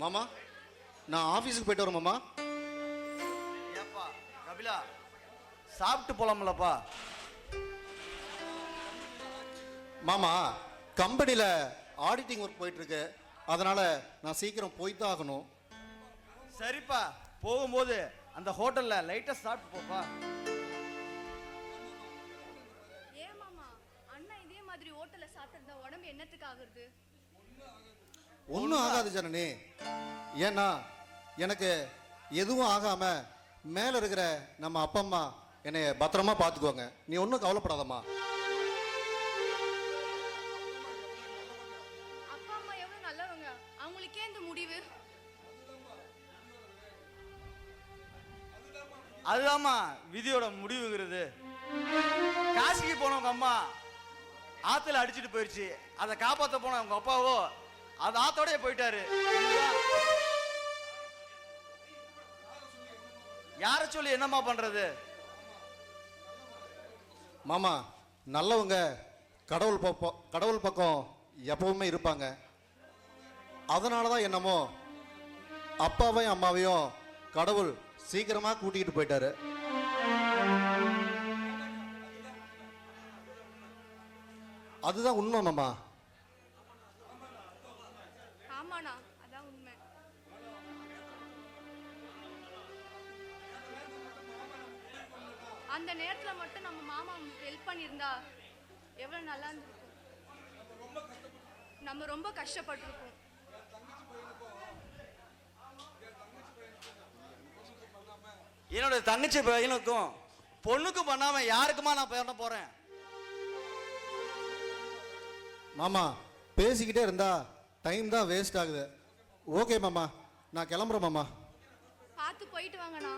மாமா, நான் ஆஃபீஸுக்கு போயிட்டு வரேன் மாமா. ஏப்பா கபிலா, சாப்பிட்டு போலாம்லப்பா. மாமா, கம்பெனியில் ஆடிட்டிங் ஒர்க் போயிட்டுருக்கு, அதனால் நான் சீக்கிரம் போய்தான் ஆகணும். சரிப்பா, போகும்போது அந்த ஹோட்டலில் லைட்டாக சாப்பிட்டு போப்பா. ஏன் மாமா, அண்ணா இதே மாதிரி ஹோட்டலில் சாப்பிட்றதா உடம்பு என்னத்துக்கு ஆகுறது? ஒன்றும் ஆகாது ஜனனி. ஏன்னா எனக்கு எதுவும் ஆகாமல் மேலே இருக்கிற நம்ம அப்பா அம்மா என்னை பத்திரமா பார்த்துக்குவாங்க. நீ ஒன்றும் கவலைப்படாதம்மா. அப்பா அம்மா எவ்வளோ நல்லவங்க, அவங்களுக்கே இந்த முடிவு. அதுதாம்மா விதியோட முடிவுங்கிறது. காசிக்கு போனவங்க அம்மா ஆத்துல அடிச்சுட்டு போயிடுச்சு, அதை காப்பாற்ற போன அவங்க அப்பாவோ அது ஆத்தோடய போயிட்டாரு. யார சொல்லி என்னம்மா பண்றது? மாமா, நல்லவங்க கடவுள் பக்கம் எப்பவுமே இருப்பாங்க. அதனால தான் என்னமோ அப்பாவையும் அம்மாவையும் கடவுள் சீக்கிரமாக கூட்டிகிட்டு போயிட்டாரு. அதுதான் உண்மை மாமா. ஆமாண்ணா, அதான் உண்மை. அந்த நேரத்தில் மட்டும் நம்ம மாமா ஹெல்ப் பண்ணியிருந்தா எவ்வளோ நல்லா இருந்திருக்கும். நம்ம ரொம்ப கஷ்டப்பட்டிருக்கோம். என்னோட தங்கச்சி பையனுக்கும் பொண்ணுக்கும் பண்ணாம யாருக்குமா நான் பண்ண போறேன்? மாமா, பேசிக்கிட்டே இருந்தா டைம் தான் வேஸ்ட் ஆகுது. ஓகே மாமா, நான் கிளம்புறேன் மாமா. பார்த்து போயிட்டு வாங்கண்ணா.